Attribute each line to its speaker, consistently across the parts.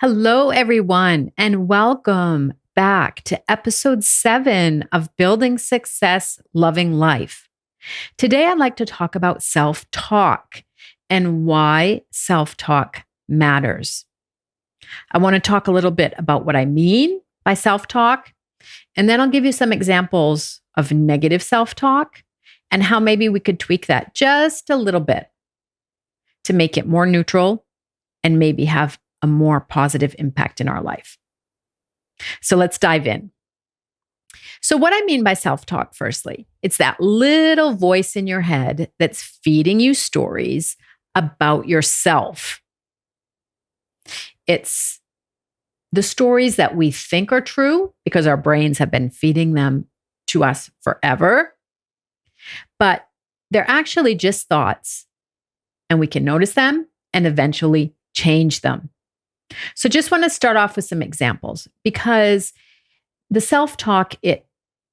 Speaker 1: Hello, everyone, and welcome back to episode 7 of Building Success, Loving Life. Today, I'd like to talk about self talk and why self talk matters. I want to talk a little bit about what I mean by self talk, and then I'll give you some examples of negative self talk and how maybe we could tweak that just a little bit to make it more neutral and maybe have a more positive impact in our life. So let's dive in. So, what I mean by self talk, firstly, it's that little voice in your head that's feeding you stories about yourself. It's the stories that we think are true because our brains have been feeding them to us forever, but they're actually just thoughts, and we can notice them and eventually change them. So just want to start off with some examples because the self-talk, it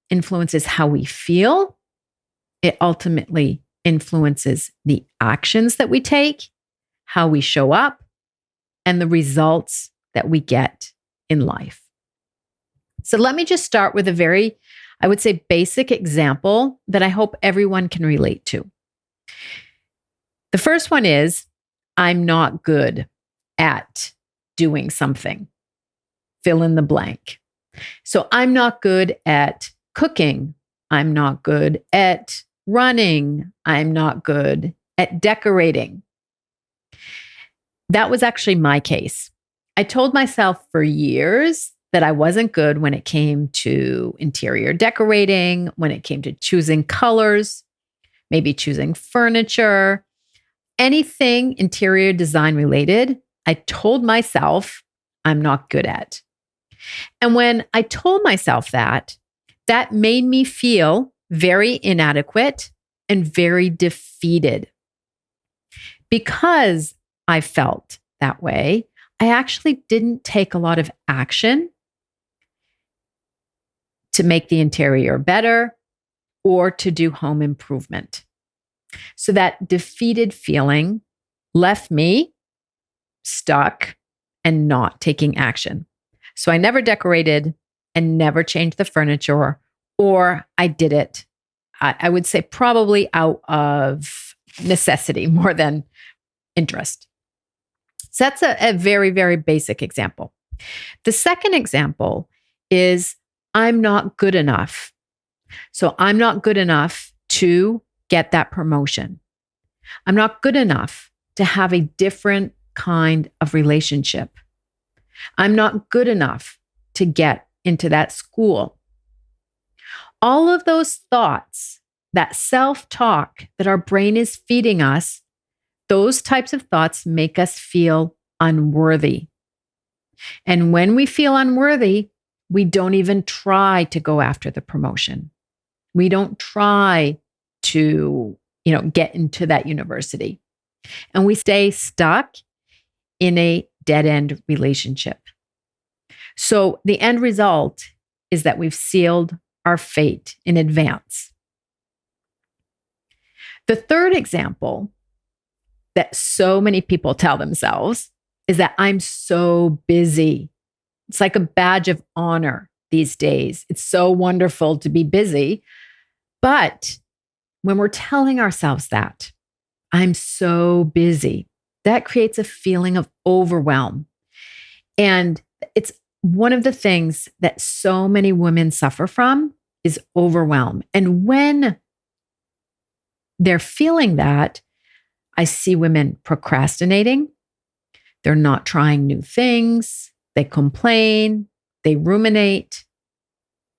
Speaker 1: influences how we feel. It ultimately influences the actions that we take, how we show up, and the results that we get in life. So let me just start with a very, I would say, basic example that I hope everyone can relate to. The first one is, I'm not good at doing something. Fill in the blank. So I'm not good at cooking. I'm not good at running. I'm not good at decorating. That was actually my case. I told myself for years that I wasn't good when it came to interior decorating, when it came to choosing colors, maybe choosing furniture, anything interior design related. I told myself I'm not good at. And when I told myself that, that made me feel very inadequate and very defeated. Because I felt that way, I actually didn't take a lot of action to make the interior better or to do home improvement. So that defeated feeling left me stuck and not taking action. So I never decorated and never changed the furniture, or I did it, I would say probably out of necessity more than interest. So that's a very, very basic example. The second example is I'm not good enough. So I'm not good enough to get that promotion. I'm not good enough to have a different kind of relationship. I'm not good enough to get into that school. All of those thoughts, that self-talk that our brain is feeding us, those types of thoughts make us feel unworthy. And when we feel unworthy, we don't even try to go after the promotion. We don't try to, get into that university. And we stay stuck in a dead-end relationship. So the end result is that we've sealed our fate in advance. The third example that so many people tell themselves is that I'm so busy. It's like a badge of honor these days. It's so wonderful to be busy. But when we're telling ourselves that, I'm so busy, that creates a feeling of overwhelm. And it's one of the things that so many women suffer from is overwhelm. And when they're feeling that, I see women procrastinating. They're not trying new things. They complain, they ruminate,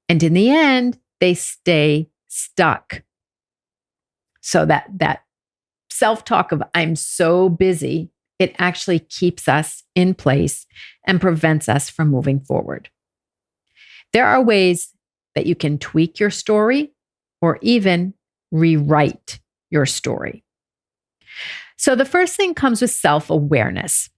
Speaker 1: and in the end, they stay stuck. So that self-talk of I'm so busy, it actually keeps us in place and prevents us from moving forward. There are ways that you can tweak your story or even rewrite your story. So the first thing comes with self-awareness.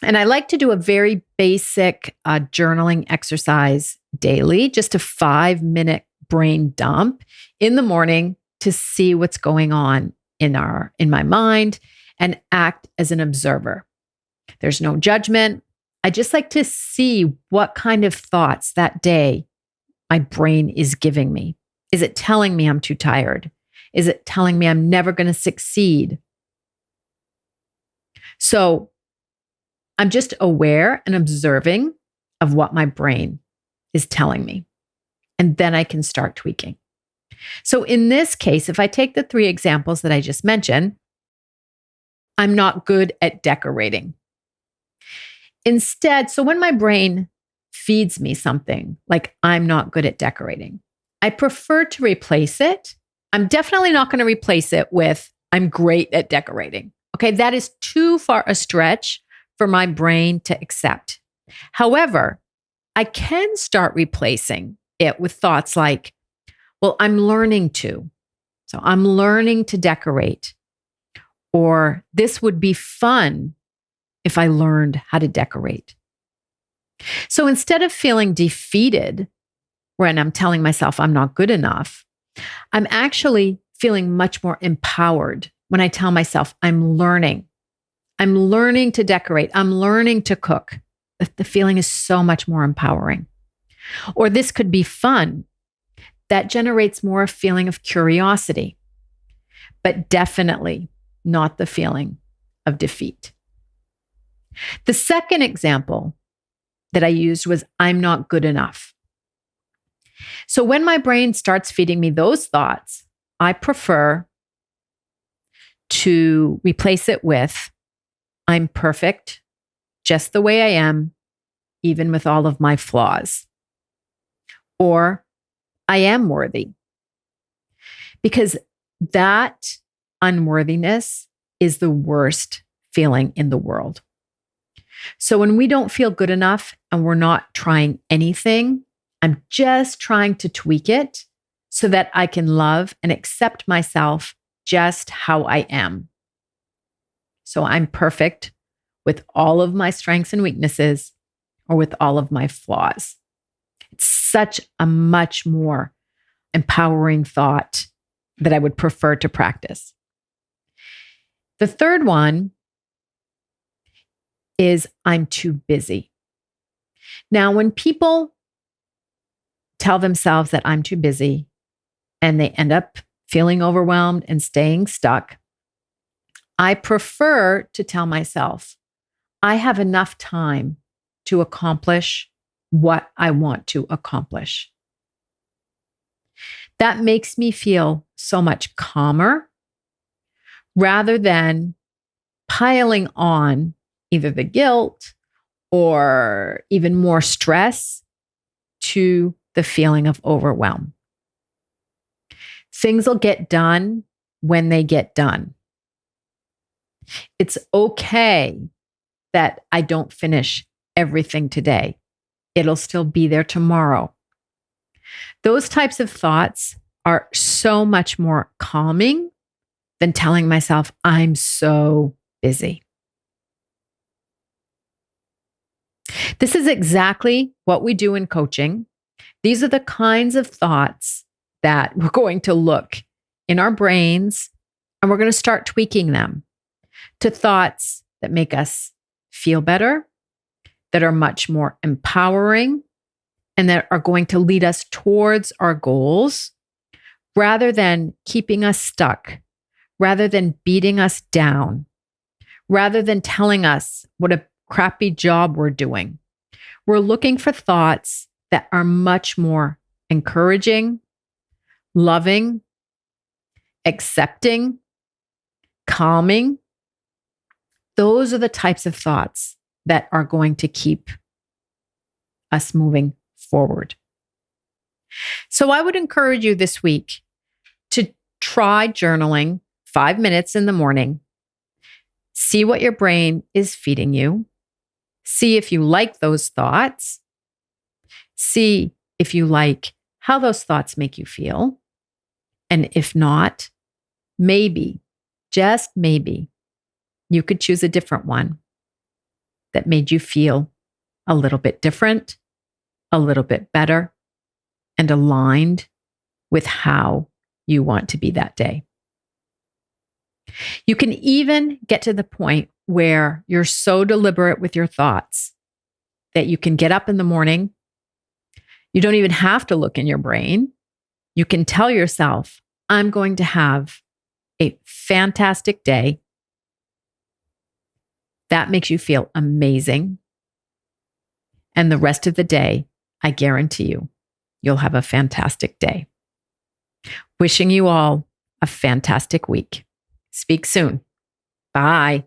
Speaker 1: And I like to do a very basic journaling exercise daily, just a 5-minute brain dump in the morning to see what's going on in my mind and act as an observer. There's no judgment. I just like to see what kind of thoughts that day my brain is giving me. Is it telling me I'm too tired? Is it telling me I'm never going to succeed? So I'm just aware and observing of what my brain is telling me. And then I can start tweaking. So in this case, if I take the 3 examples that I just mentioned, I'm not good at decorating. Instead, so when my brain feeds me something like I'm not good at decorating, I prefer to replace it. I'm definitely not going to replace it with I'm great at decorating. Okay, that is too far a stretch for my brain to accept. However, I can start replacing it with thoughts like, well, I'm learning to. So I'm learning to decorate. Or this would be fun if I learned how to decorate. So instead of feeling defeated when I'm telling myself I'm not good enough, I'm actually feeling much more empowered when I tell myself I'm learning. I'm learning to decorate. I'm learning to cook. The feeling is so much more empowering. Or this could be fun. That generates more a feeling of curiosity, but definitely not the feeling of defeat. The second example that I used was I'm not good enough. So when my brain starts feeding me those thoughts, I prefer to replace it with I'm perfect just the way I am, even with all of my flaws. Or I am worthy. Because that unworthiness is the worst feeling in the world. So when we don't feel good enough and we're not trying anything, I'm just trying to tweak it so that I can love and accept myself just how I am. So I'm perfect with all of my strengths and weaknesses or with all of my flaws. It's such a much more empowering thought that I would prefer to practice. The third one is I'm too busy. Now, when people tell themselves that I'm too busy and they end up feeling overwhelmed and staying stuck, I prefer to tell myself I have enough time to accomplish what I want to accomplish. That makes me feel so much calmer rather than piling on either the guilt or even more stress to the feeling of overwhelm. Things will get done when they get done. It's okay that I don't finish everything today. It'll still be there tomorrow. Those types of thoughts are so much more calming than telling myself I'm so busy. This is exactly what we do in coaching. These are the kinds of thoughts that we're going to look in our brains, and we're going to start tweaking them to thoughts that make us feel better, that are much more empowering, and that are going to lead us towards our goals rather than keeping us stuck, rather than beating us down, rather than telling us what a crappy job we're doing. We're looking for thoughts that are much more encouraging, loving, accepting, calming. Those are the types of thoughts that are going to keep us moving forward. So I would encourage you this week to try journaling 5 minutes in the morning. See what your brain is feeding you. See if you like those thoughts. See if you like how those thoughts make you feel. And if not, maybe, just maybe, you could choose a different one that made you feel a little bit different, a little bit better, and aligned with how you want to be that day. You can even get to the point where you're so deliberate with your thoughts that you can get up in the morning. You don't even have to look in your brain. You can tell yourself, I'm going to have a fantastic day. That makes you feel amazing. And the rest of the day, I guarantee you, you'll have a fantastic day. Wishing you all a fantastic week. Speak soon. Bye.